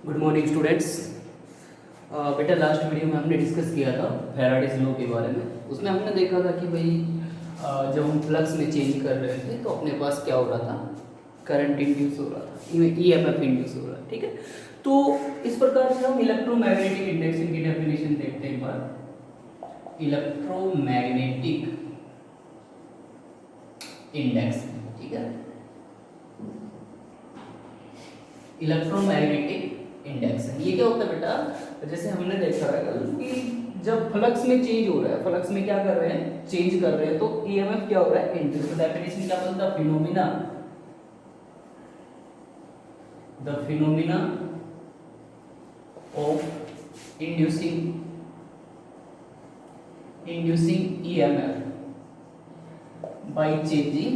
Good morning students. बेटा last video में हमने डिस्कस किया था फैराडेज लॉ के बारे में। उसमें हमने देखा था कि भाई जब हम फ्लक्स में चेंज कर रहे थे तो अपने पास क्या हो रहा था, करंट इंड्यूस हो रहा था, ईएमएफ इंड्यूस हो रहा है। ठीक है, तो इस प्रकार से हम इलेक्ट्रोमैग्नेटिक इंडक्शन की डेफिनेशन देखते हैं एक बार। इलेक्ट्रोमैग्नेटिक इंडक्शन, ठीक है, इलेक्ट्रोमैग्नेटिक इंडक्शन ये क्या होता है बेटा? जैसे हमने देखा है कल कि जब फ्लक्स में चेंज हो रहा है, फ्लक्स में क्या कर रहे हैं, चेंज कर रहे हैं, तो ईएमएफ क्या हो रहा है, इंड्यूस। डेफिनेशन क्या बोलता है? Phenomena, the phenomena of inducing EMF by changing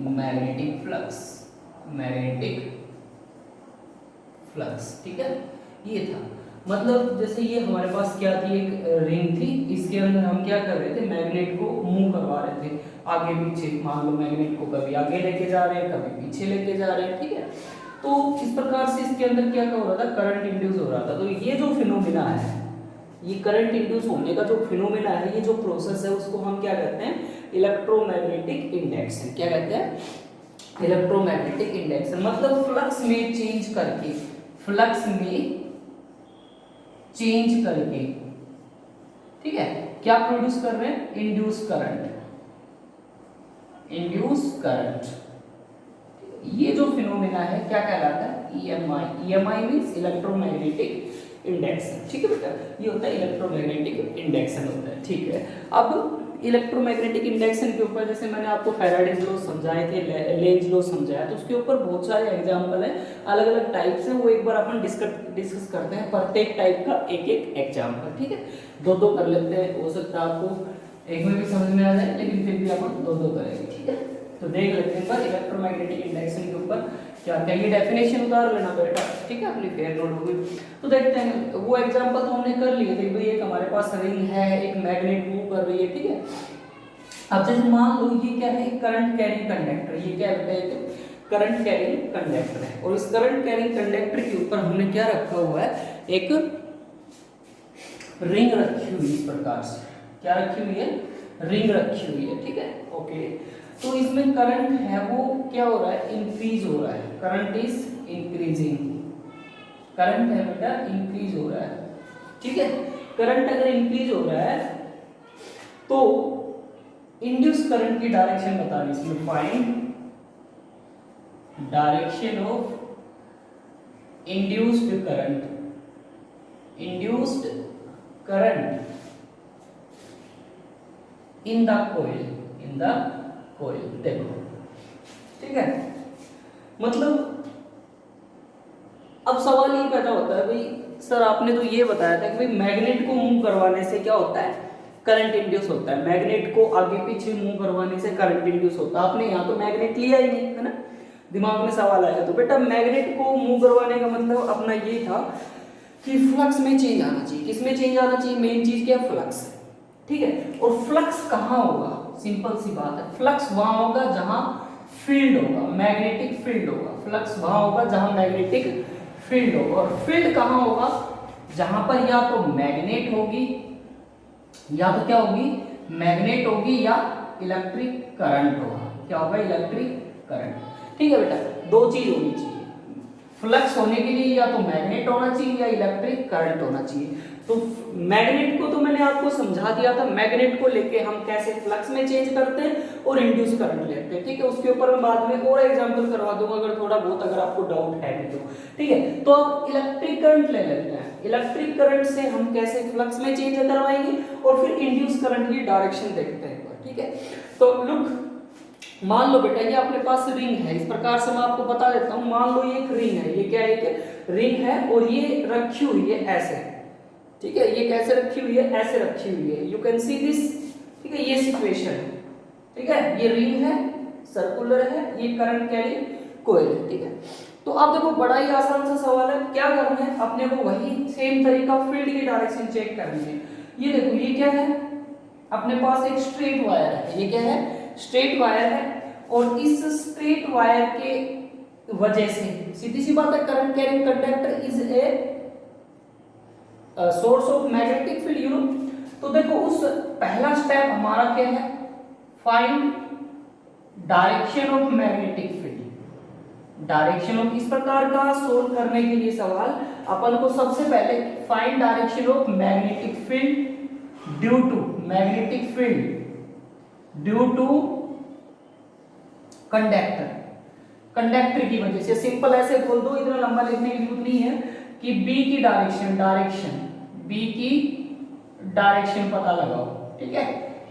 magnetic flux. ठीक है, ये था मतलब जैसे ये हमारे पास क्या थी, एक रिंग थी, इसके अंदर हम क्या कर रहे थे, मैग्नेट को मूव करवा रहे थे आगे पीछे। मान लो मैग्नेट को कभी आगे लेके जा रहे हैं, कभी पीछे लेके जा रहे हैं। ठीक है, तो इस प्रकार से इसके अंदर क्या हो रहा था, करंट इंड्यूस हो रहा था। तो ये जो फिनोमिना है, ये करंट इंड्यूस होने का जो फिनोमिना है, ये जो प्रोसेस है, उसको हम क्या कहते हैं, इलेक्ट्रोमैग्नेटिक इंडक्शन। क्या कहते हैं? Electromagnetic induction. मतलब फ्लक्स में चेंज करके, ठीक है, क्या प्रोड्यूस कर रहे हैं, इंड्यूस करंट। ये जो फिनोमेना है क्या कहलाता है, ईएमआई मींस इलेक्ट्रोमैग्नेटिक इंडक्शन। ठीक है बेटा, ये होता है इलेक्ट्रोमैग्नेटिक इंडक्शन होता है। ठीक है, अब इलेक्ट्रोमैग्नेटिक इंडक्शन के ऊपर जैसे मैंने आपको फैराडेज लॉ समझाए थे, लेंज लॉ समझाया, तो उसके ऊपर बहुत सारे एग्जांपल हैं, अलग अलग टाइप्स हैं। वो एक बार अपन डिस्कस करते हैं, प्रत्येक टाइप का एक एक एग्जांपल। ठीक है, दो दो कर लेते हैं, हो सकता है आपको एक में भी समझ में आ जाए, लेकिन फिर भी अपन दो दो करेंगे। ठीक है, तो देख लेते हैं पर इलेक्ट्रोमैग्नेटिक इंडक्शन के ऊपर क्या क्या, ये डेफिनेशन उतार लेना बेटा। ठीक है, अपनी फेयर नोट होगी। तो देखते हैं, वो एग्जांपल तो हमने कर लिए थे भाई। एक हमारे पास रिंग है, एक मैग्नेट मूव कर रही है। ठीक है, अब जैसे मान लो ये क्या है, करंट कैरिंग कंडक्टर। ये क्या होता है, करंट कैरिंग कंडक्टर है, और इस करंट कैरिंग कंडक्टर के ऊपर हमने क्या रखा हुआ है, एक रिंग रखी हुई। इस प्रकार से क्या रखी हुई है, रिंग रखी हुई है। ठीक है, ओके। तो इसमें करंट है वो क्या हो रहा है, इंक्रीज हो रहा है। करंट इज इंक्रीजिंग, करंट है बेटा इंक्रीज हो रहा है। ठीक है, करंट अगर इंक्रीज हो रहा है तो इंड्यूस करंट की डायरेक्शन बतानी, इसमें find direction of induced current in the coil. देखो, ठीक है, मतलब अब सवाल ये पैदा होता है भाई सर आपने तो ये बताया था कि भाई मैग्नेट को मूव करवाने से क्या होता है, करंट इंड्यूस होता है। मैग्नेट को आगे पीछे मूव करवाने से करंट इंड्यूस होता है। आपने यहाँ तो मैग्नेट लिया ही नहीं है ना, दिमाग में सवाल आएगा। तो बेटा मैग्नेट को मूव करवाने का मतलब अपना ये था कि फ्लक्स में चेंज आना चाहिए। किसमें चेंज आना चाहिए, मेन चीज क्या, फ्लक्स। ठीक है, और फ्लक्स कहाँ होगा, सिंपल सी बात है, फ्लक्स वहां होगा जहां फील्ड होगा, मैग्नेटिक फील्ड होगा। फ्लक्स वहां होगा जहां मैग्नेटिक फील्ड होगा। और फील्ड कहाँ होगा, जहां पर या तो मैग्नेट होगी, या तो क्या होगी, मैग्नेट होगी, या इलेक्ट्रिक करंट होगा। क्या होगा, इलेक्ट्रिक करंट। ठीक है बेटा, दो चीज होनी चाहिए। फ्लक्स होने के लिए या तो मैग्नेट होना चाहिए या इलेक्ट्रिक करंट होना चाहिए। तो मैग्नेट को तो मैंने आपको समझा दिया था, मैग्नेट को लेके हम कैसे फ्लक्स में चेंज करते हैं और इंड्यूस करंट लेते हैं। ठीक है, उसके ऊपर मैं बाद में और एग्जांपल करवा दूंगा अगर थोड़ा बहुत, अगर आपको डाउट है तो। ठीक है, तो अब इलेक्ट्रिक करंट ले लेते हैं। इलेक्ट्रिक करंट से हम कैसे फ्लक्स में चेंज करवाएंगे और फिर इंड्यूस करंट की डायरेक्शन देखते हैं। ठीक है, तो लुक, मान लो बेटा ये अपने पास रिंग है। इस प्रकार से मैं आपको बता देता हूं, मान लो ये एक रिंग है, ये क्या है, एक रिंग है और ये रखी हुई है ऐसे। ठीक है, ये कैसे रखी हुई है, ऐसे रखी हुई है, यू कैन सी दिस। ठीक है, ये सिचुएशन है। ठीक है, ये रिंग है, सर्कुलर है, ये करंट कैरिंग कॉइल है। ठीक है, तो अब देखो बड़ा ही आसान सा सवाल है, क्या करना है अपने को, वही सेम तरीका फील्ड की डायरेक्शन चेक करनी है। ये देखो, ये क्या है, अपने पास एक स्ट्रेट वायर है। ये क्या है, स्ट्रेट वायर है और इस स्ट्रेट वायर के वजह से सीधी सी बात है current carrying conductor is a source of magnetic field, you know. तो देखो उस पहला स्टेप हमारा क्या है, find direction of magnetic field. Direction of इस प्रकार का सोल्व करने के लिए सवाल अपन को सबसे पहले find direction of magnetic field due to magnetic field due to conductor, conductor की वजह से। सिंपल ऐसे बोल दो, इतना लंबा लिखने की जरूरत नहीं है कि बी की डायरेक्शन बी की डायरेक्शन पता लगाओ, ठीक है।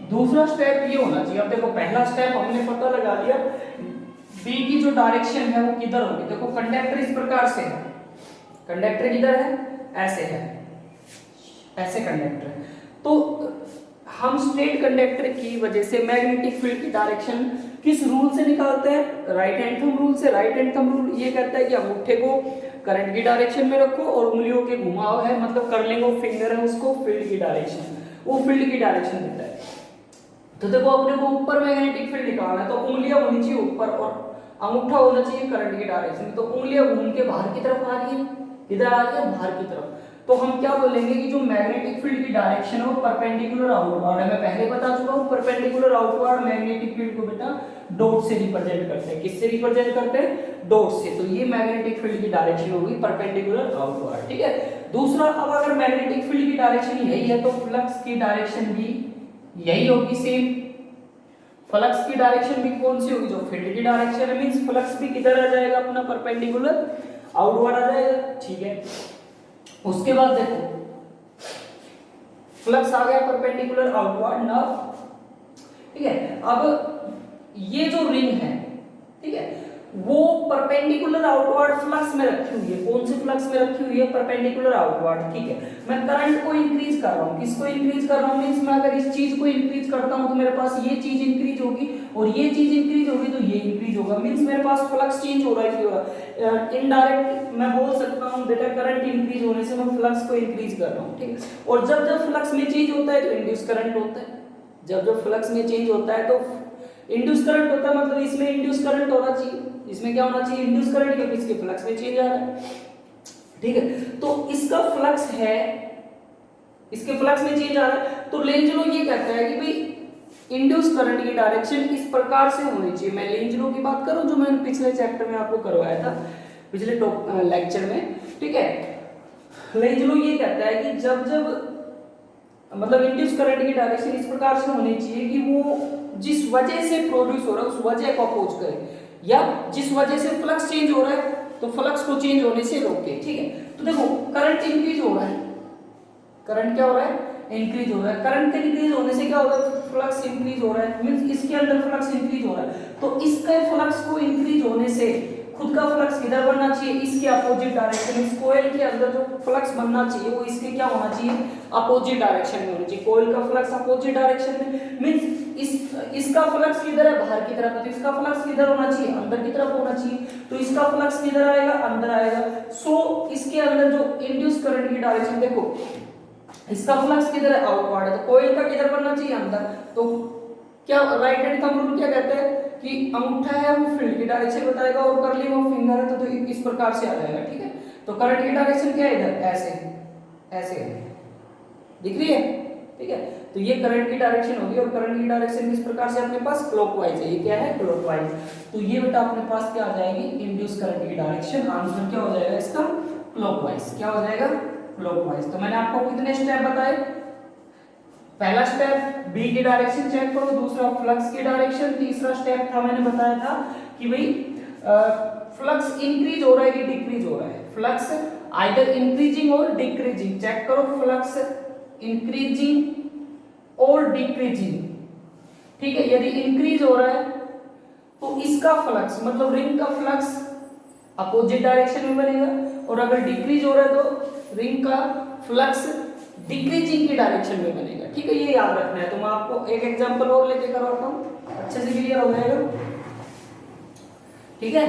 दूसरा स्टेप ये होना चाहिए, अब देखो पहला स्टेप हमने पता लगा लिया बी की जो डायरेक्शन है वो किधर होगी। देखो कंडक्टर इस प्रकार से है, कंडक्टर किधर है, ऐसे है, ऐसे कंडक्टर है। तो हम स्ट्रेट कंडक्टर की वजह से मैग्नेटिक फील्ड की डायरेक्शन किस रूल से निकालते हैं, राइट हैंड थंब रूल से। राइट हैंड थंब रूल ये कहता है कि अंगूठे को करंट की डायरेक्शन में रखो और उंगलियों के घुमाव है, मतलब कर्लिंग ऑफ फिंगर है, उसको फील्ड की डायरेक्शन, वो फील्ड की डायरेक्शन देता है। तो देखो अपने को ऊपर मैग्नेटिक फील्ड निकालना है तो उंगलियां होनी चाहिए ऊपर और अंगूठा होना चाहिए करंट की डायरेक्शन। तो उंगलियां घूम के बाहर की तरफ आ रही है, इधर आ रही है बाहर की तरफ। तो हम क्या बोलेंगे कि जो मैग्नेटिक फील्ड की डायरेक्शन है परपेंडिकुलर आउटवर्ड है। मैं पहले बता चुका हूं परपेंडिकुलर आउटवर्ड मैग्नेटिक फील्ड को बेटा डॉट से रिप्रेजेंट करते हैं। किससे रिप्रेजेंट करते हैं, डॉट से। तो ये मैग्नेटिक फील्ड की डायरेक्शन होगी परपेंडिकुलर आउटवर्ड, ठीक है। दूसरा, अब अगर मैग्नेटिक फील्ड की डायरेक्शन यही है तो फ्लक्स की डायरेक्शन भी यही होगी, सेम। फ्लक्स की डायरेक्शन भी कौन सी होगी, जो फील्ड की डायरेक्शन है, मींस फ्लक्स भी किधर आ जाएगा अपना परपेंडिकुलर आउटवर्ड आ जाएगा, ठीक है। उसके बाद देखो फ्लक्स आ गया परपेंडिकुलर आउटवर्ड ना, ठीक है। अब ये जो रिंग है, ठीक है, वो परपेंडिकुलर आउटवर्ड फ्लक्स में रखी हुई है। कौन से फ्लक्स में रखी हुई है, परपेंडिकुलर आउटवर्ड, ठीक है। मैं करंट को इंक्रीज कर रहा हूं, किसको इंक्रीज कर रहा हूं, मींस मैं अगर इस चीज को इंक्रीज करता हूं तो मेरे पास ये चीज इंक्रीज होगी और ये चीज इंक्रीज होगी तो ये इंक्रीज होगा, मींस मेरे पास फ्लक्स चेंज हो रहा है, क्यों हो रहा है। इनडायरेक्ट मैं बोल सकता हूं बेटा करंट इंक्रीज होने से मैं फ्लक्स को इंक्रीज कर रहा हूं, ठीक है। और जब जब फ्लक्स में चेंज होता है तो इंड्यूस करंट होता है, जब जब फ्लक्स में चेंज होता है तो इंड्यूस करंट होता है, मतलब इसमें इंड्यूस करंट होना चाहिए, इसमें क्या होना चाहिए, इंड्यूस करंट, क्योंकि इसके फ्लक्स में चेंज आ रहा है, ठीक है। तो इसका फ्लक्स है, इसके फ्लक्स में चेंज आ रहा है, तो लेंज लॉ ये कहता है कि भाई इंड्यूस करंट की डायरेक्शन इस प्रकार से होनी चाहिए। मैं लेंज लॉ की बात करूं जो मैंने पिछले चैप्टर में आपको करवाया था, पिछले लेक्चर में, ठीक है। लेंज लॉ ये कहता है कि जब जब मतलब इंड्यूस करंट की डायरेक्शन इस प्रकार से होनी चाहिए कि वो जिस वजह से प्रोड्यूस हो रहा है उस वजह को अपोज करे, या जिस वजह से फ्लक्स चेंज हो रहा है तो फ्लक्स को चेंज होने से रोके, ठीक है। तो देखो करंट इंक्रीज हो रहा है, करंट क्या हो रहा है, इंक्रीज हो रहा है। करंट के इंक्रीज होने से क्या होगा, फ्लक्स इंक्रीज हो रहा है, मींस इसके अंदर फ्लक्स इंक्रीज हो रहा है। तो इसके फ्लक्स को इंक्रीज होने से खुद का फ्लक्स किधर बनना चाहिए, इसके अपोजिट डायरेक्शन में। इस कोयल के अंदर जो फ्लक्स बनना चाहिए वो इसके क्या होना चाहिए, अपोजिट डायरेक्शन में होना चाहिए। कोयल का फ्लक्स अपोजिट डायरेक्शन में, मींस इसका फ्लक्स किधर है, बाहर की तरफ, तो इसका फ्लक्स किधर होना चाहिए, अंदर की तरफ होना चाहिए। तो इसका फ्लक्स किधर आएगा, अंदर आएगा। सो इसके अंदर जो इंड्यूस करंट की डायरेक्शन, देखो इसका फ्लक्स किधर है, आउटवर्ड है, तो कोयल का किधर बनना चाहिए, अंदर। तो क्या राइट हैंड थंब रूल क्या कहता है कि अंगूठा है वो फील्ड की डायरेक्शन बताएगा और कर्लिंग ऑफ फिंगर है तो इस प्रकार से आ जाएगा, ठीक है। तो करंट की डायरेक्शन क्या है, इधर ऐसे ऐसे दिख रही है, ठीक है। तो ये करंट की डायरेक्शन होगी और करंट की डायरेक्शन किस प्रकार से अपने पास क्लॉकवाइज है, ये क्या है, क्लॉकवाइज। तो ये बेटा अपने पास क्या आ जाएगी, इंड्यूस करंट की डायरेक्शन। आंसर क्या हो जाएगा इसका, क्लॉकवाइज। क्या हो जाएगा, क्लॉकवाइज। तो मैंने आपको कितने स्टेप बताए, पहला स्टेप बी की डायरेक्शन चेक करो, दूसरा फ्लक्स की डायरेक्शन, तीसरा स्टेप था मैंने बताया था कि भाई फ्लक्स इंक्रीज हो रहा है कि डिक्रीज हो रहा है, फ्लक्स आइदर इंक्रीजिंग और डिक्रीजिंग। चेक करो फ्लक्स इंक्रीजिंग और डिक्रीजिंग, ठीक है। यदि इंक्रीज हो रहा है तो इसका फ्लक्स मतलब रिंग का फ्लक्स अपोजिट डायरेक्शन में बनेगा, और अगर डिक्रीज हो रहा है तो रिंग का फ्लक्स डिक्रीजिंग की डायरेक्शन में बनेगा, ठीक है। ये याद रखना है। तो मैं आपको एक एग्जांपल और लेके करवाता हूं, अच्छे से क्लियर हो जाएगा, ठीक है।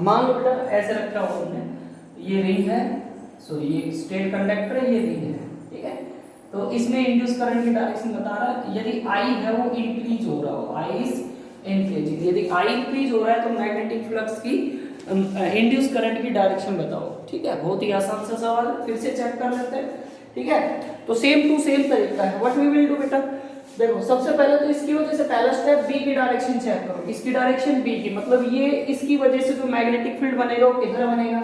मान लो बेटा ऐसे रखा हो हमने, ये रिंग है, सो ये स्ट्रेट कंडक्टर है, ये रिंग है, ठीक है। तो इसमें इंड्यूस करंट की डायरेक्शन बता रहा है, यदि आई है वो इंक्रीज हो रहा हो, आई इज इंक्रीजिंग, यदि आई इंक्रीज हो रहा है तो मैग्नेटिक फ्लक्स की इंड्यूस करंट की डायरेक्शन बताओ। ठीक है, बहुत ही आसान सा सवाल है, फिर से चेक कर लेते हैं। ठीक है, तो सेम टू सेम तरीका है। व्हाट वी विल डू बेटा, देखो सबसे पहले तो इसकी वजह से पहला स्टेप बी की डायरेक्शन चेक करो। इसकी डायरेक्शन बी की, मतलब ये इसकी वजह से जो मैग्नेटिक फील्ड बनेगा वो किधर बनेगा,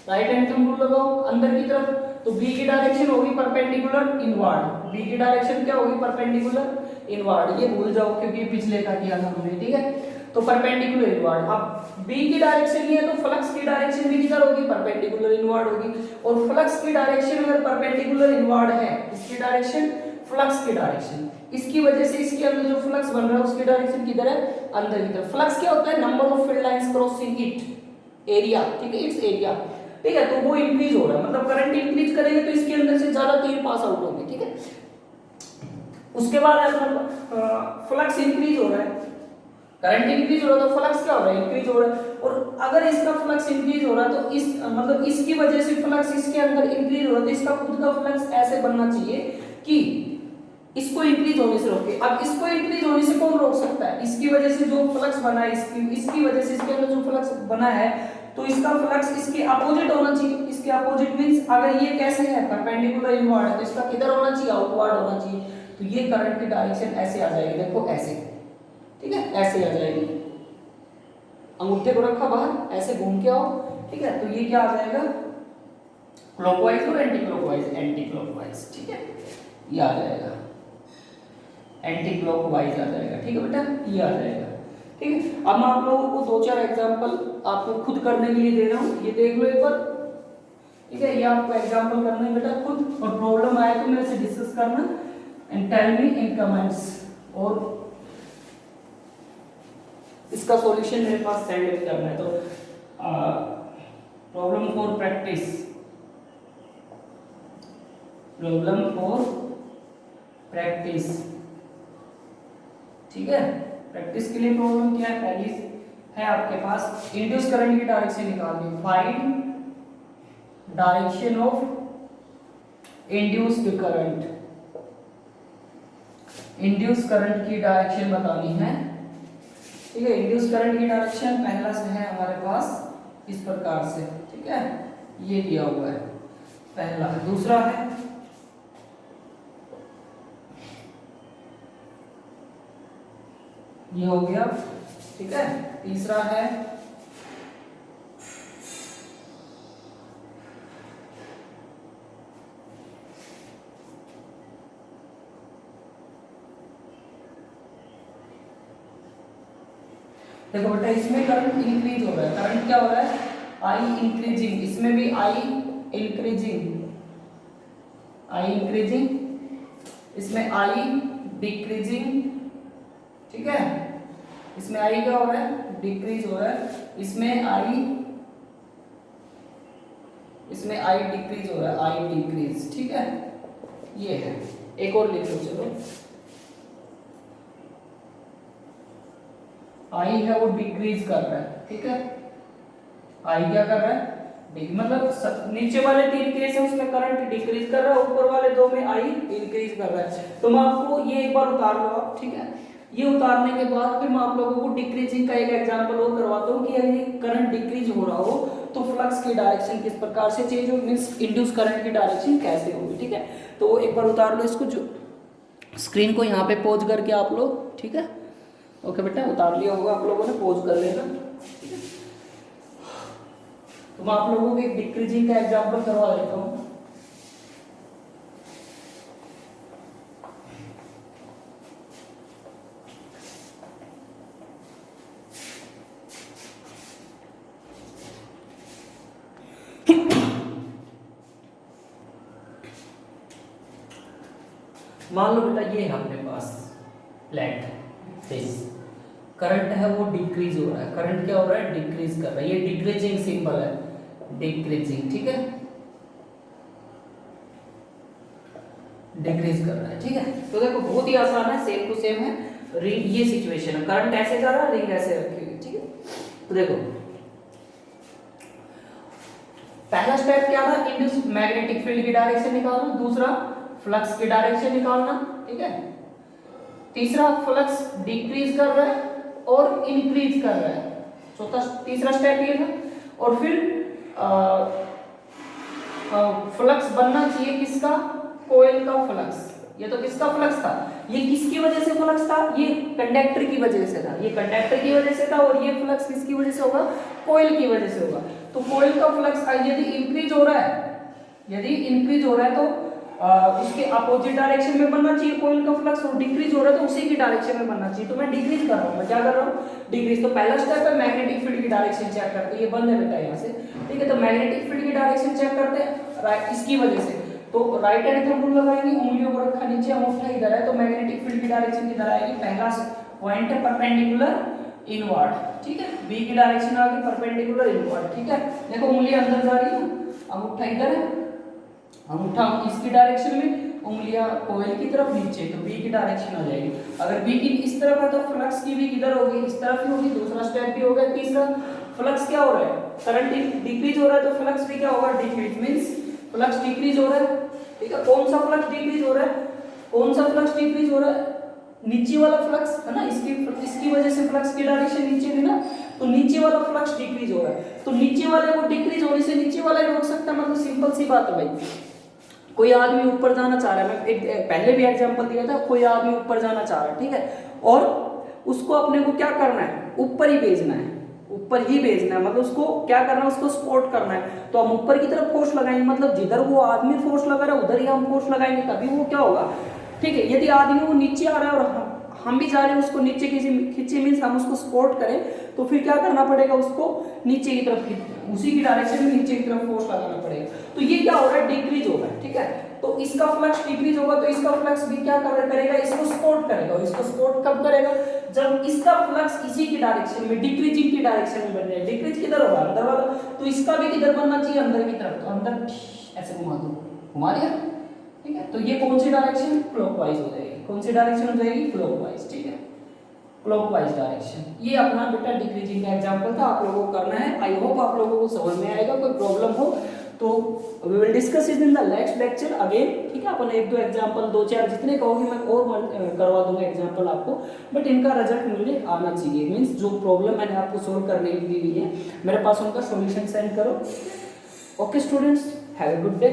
राइट हैंड थंब रूल लगाओ अंदर की तरफ। तो बी की डायरेक्शन होगी परपेंडिकुलर इनवर्ड, बी की डायरेक्शन क्या होगी, परपेंडिकुलर इनवर्ड। ये भूल जाओ क्योंकि पिछले का किया था हमने। ठीक है, तो परपेंडिकुलर इनवर्ड। अब बी की डायरेक्शन ये है तो फ्लक्स की डायरेक्शन भी किधर होगी, परपेंडिकुलर इनवर्ड होगी। और फ्लक्स की डायरेक्शन अगर परपेंडिकुलर इनवर्ड है, इसकी डायरेक्शन फ्लक्स की डायरेक्शन, इसकी वजह से इसके अंदर जो फ्लक्स बन रहा है उसकी डायरेक्शन किधर है, अंदर की तरफ। फ्लक्स क्या होता है, number of field lines crossing it area. ठीक है, इट्स एरिया। ठीक है, तो वो इंक्रीज हो रहा है, मतलब करंट इंक्रीज करेंगे तो इसके अंदर से ज्यादा तीर पास आउट होगी। ठीक है, उसके बाद फ्लक्स इंक्रीज हो रहा है, करंट इंक्रीज हो रहा है तो फ्लक्स क्या हो रहा है, इंक्रीज हो रहा है। और अगर इसका फ्लक्स इंक्रीज हो रहा है तो इस मतलब इसकी वजह से फ्लक्स इसके अंदर इंक्रीज हो रहा है, तो इसका खुद का फ्लक्स ऐसे बनना चाहिए कि इसको इंक्रीज होने से रोके। अब इसको इंक्रीज होने से कौन रोक सकता है, इसकी वजह से जो फ्लक्स बना है, इसकी वजह से इसके अंदर जो फ्लक्स बना है, तो इसका फ्लक्स इसके अपोजिट होना चाहिए। इसके अपोजिट मींस अगर ये कैसे है, परपेंडिकुलर इनवर्ड है, तो इसका किधर होना चाहिए, आउटवर्ड होना चाहिए। तो ये करंट की डायरेक्शन ऐसे आ जाएगी, देखो ऐसे। ठीक है, ऐसे आ जाएगी, अंगूठे को रखा बाहर, ऐसे घूम के आओ। ठीक है, तो ये क्या आ जाएगा, क्लॉकवाइज और एंटी क्लॉकवाइज, एंटी क्लॉकवाइज। ठीक है, ये आ जाएगा एंटी क्लॉकवाइज आ जाएगा। ठीक है बेटा, ये आ जाएगा। ठीक है, अब मैं आप लोगों को 2-4 एग्जांपल आपको खुद करने के लिए दे रहा हूँ, ये देख लो एक बार। ठीक है, ये आपको एग्जांपल करना है बेटा खुद, और प्रॉब्लम आए तो मेरे से डिस्कस करना and tell me in comments, और इसका सॉल्यूशन मेरे पास सेंड करना है। तो problem for practice, problem for practice. ठीक है, प्रैक्टिस के लिए प्रॉब्लम क्या है, पहली है आपके पास, इंड्यूस करंट की डायरेक्शन निकालनी, find direction of induced current, induce current की डायरेक्शन बतानी है। ठीक है, इंड्यूस करंट की डायरेक्शन पहला से है हमारे पास इस प्रकार से। ठीक है, ये दिया हुआ है पहला। दूसरा है ये हो गया। ठीक है, तीसरा है देखो बेटा, इसमें करंट इंक्रीज हो रहा है, करंट क्या हो रहा है, आई इंक्रीजिंग, इसमें भी आई इंक्रीजिंग, आई इंक्रीजिंग, इसमें आई डिक्रीजिंग। ठीक है, इसमें आई क्या हो रहा है, डिक्रीज हो रहा है, इसमें आई डिक्रीज हो रहा है, आई डिक्रीज। ठीक है, ये है। एक और लिख लो, चलो, आई है वो डिक्रीज कर रहा है। ठीक है, आई क्या कर रहा है, मतलब नीचे वाले 3 केस है उसमें करंट डिक्रीज कर रहा है, ऊपर वाले 2 में आई इंक्रीज कर रहा है। तो मैं आपको ये एक बार उतार लो आप। ठीक है, ये उतारने के बाद फिर मैं आप लोगों को डिक्रीजिंग का एक एग्जांपल और करवाता हूँ कि अगर ये करंट डिक्रीज हो रहा हो तो फ्लक्स की डायरेक्शन किस प्रकार से चेंज होगी, मींस इंड्यूस करंट की डायरेक्शन कैसे होगी। ठीक है, तो एक बार उतार लो इसको, जो स्क्रीन को यहाँ पे पॉज करके आप लोग। ठीक है, ओके बेटा, उतार लिया होगा आप लोगों ने, पॉज कर लेना। ठीक है, तो मैं आप लोगों को एक डिक्रीजिंग का एग्जांपल करवा देता हूँ। मान लो बेटा ये है अपने पास प्लेट फेस, करंट है वो डिक्रीज हो रहा है, करंट क्या हो रहा है, डिक्रीज कर रहा है, ये डिक्रीजिंग सिंबल है, डिक्रीजिंग। ठीक है, डिक्रीज कर रहा है। ठीक है, तो देखो बहुत ही आसान है, सेम टू सेम है। रिंग ये सिचुएशन है, करंट ऐसे जा रहा है, रिंग ऐसे रखी हुई। ठीक है, तो देखो पहला स्टेप क्या था, इंड्यूस मैग्नेटिक फील्ड की डायरेक्शन निकालना, दूसरा फ्लक्स की डायरेक्शन निकालना, ठीक है। तीसरा फ्लक्स डिक्रीज कर रहा है और इंक्रीज कर रहा है, तीसरा स्टेप ये था। और फिर फ्लक्स बनना चाहिए किसका, कोयल का फ्लक्स। ये तो किसका फ्लक्स था, ये किसकी वजह से फ्लक्स था, ये कंडक्टर की वजह से था, ये कंडक्टर की वजह से था। और ये फ्लक्स किसकी वजह से होगा, कोयल की वजह से होगा। तो कोयल का फ्लक्स यदि इंक्रीज हो रहा है, यदि इंक्रीज हो रहा है तो उसके अपोजिट डायरेक्शन में बनना चाहिए कोयल का फ्लक्स, और डिक्रीज हो रहा है तो उसी की डायरेक्शन में बनना चाहिए। तो मैं डिक्रीज कर रहा हूँ, मैं क्या कर रहा हूँ, डिक्रीज। तो पहला स्टेप है मैग्नेटिक फील्ड की डायरेक्शन चेक करते हैं, ये बंद है बेटा यहाँ से, ठीक है। तो मैग्नेटिक फील्ड की डायरेक्शन चेक करते हैं इसकी वजह से। तो राइट हैंड थंब रूल लगाएंगे, उंगलियों को रखा नीचे, अंगूठा इधर है, तो मैग्नेटिक फील्ड की डायरेक्शन किधर आएगी, पहला पॉइंट है परपेंडिकुलर इनवर्ड, ठीक है। बी की डायरेक्शन आ गई परपेंडिकुलर इनवर्ड, ठीक है। देखो उंगली अंदर जा रही है, अंगूठा इधर है, अंगूठा इसकी डायरेक्शन में, उंगलियां कोयल की तरफ नीचे, तो बी की डायरेक्शन आ जाएगी। अगर बी की इस तरफ है तो फ्लक्स की भी किधर होगी, इस तरफ ही होगी। दूसरा स्टेप भी हो गया। तीसरा फ्लक्स क्या हो रहा है, करंट डिक्रीज हो रहा है, तो फ्लक्स भी क्या होगा, डिक्रीज, मींस फ्लक्स डिक्रीज हो रहा है, ठीक है। कौन सा फ्लक्स डिक्रीज हो रहा है, कौन सा फ्लक्स डिक्रीज हो रहा है, नीचे वाला फ्लक्स है ना, इसकी वजह से फ्लक्स की डायरेक्शन नीचे थी ना, तो नीचे वाला फ्लक्स डिक्रीज हो रहा है। तो नीचे वाले को डिक्रीज होने से नीचे वाला ही रोक सकता है, मतलब सिंपल सी बात है भाई। कोई आदमी ऊपर जाना चाह रहा है, मैं एक पहले भी एग्जांपल दिया था, कोई आदमी ऊपर जाना चाह रहा है, ठीक है, और उसको अपने को क्या करना है, ऊपर ही भेजना है, ऊपर ही भेजना है, मतलब उसको क्या करना है, उसको सपोर्ट करना है। तो हम ऊपर की तरफ फोर्स लगाएंगे, मतलब जिधर वो आदमी फोर्स लगा रहा है उधर ही हम फोर्स लगाएंगे, तभी वो क्या होगा, ठीक है। यदि आदमी वो नीचे आ रहा है और हम भी जा रहे हैं उसको नीचे खींचे, मीन्स हम उसको सपोर्ट करें, तो फिर क्या करना पड़ेगा, उसको नीचे की तरफ उसी की डायरेक्शन में नीचे की तरफ फोर्स लगाना पड़ेगा। तो ये क्या हो रहा है, डिक्रीज हो रहा है, ठीक है। तो इसका फ्लक्स डिक्रीज होगा तो इसका फ्लक्स भी क्या करेगा, इसको सपोर्ट करेगा। इसको सपोर्ट कब करेगा, जब इसका फ्लक्स इसी की डायरेक्शन में, डिक्रीजिंग की डायरेक्शन में बन जाए। डिक्रीज किधर होगा, अंदर वाला, तो इसका भी किधर बनना चाहिए, अंदर की तरफ। तो अंदर ऐसे घुमा दो, घुमा दिया, ठीक है। तो ये कौन सी डायरेक्शन, क्लॉकवाइज हो जाएगी। कौन सी डायरेक्शन हो जाएगी, क्लॉकवाइज, ठीक है, क्लॉकवाइज डायरेक्शन। ये अपना बेटा डिक्रीजिंग का एग्जांपल था, आप लोगों को करना है। आई होप आप लोगों को समझ में आएगा। कोई प्रॉब्लम हो तो we will discuss it in the next lecture again, ठीक है। अपन एक दो एग्जांपल, दो चार जितने कहोगे मैं और करवा दूंगा एग्जांपल आपको, बट इनका रिजल्ट मुझे आना चाहिए। मींस जो प्रॉब्लम मैंने आपको सोल्व करने की दी है मेरे पास, उनका सॉल्यूशन सेंड करो। Okay students, have a good day.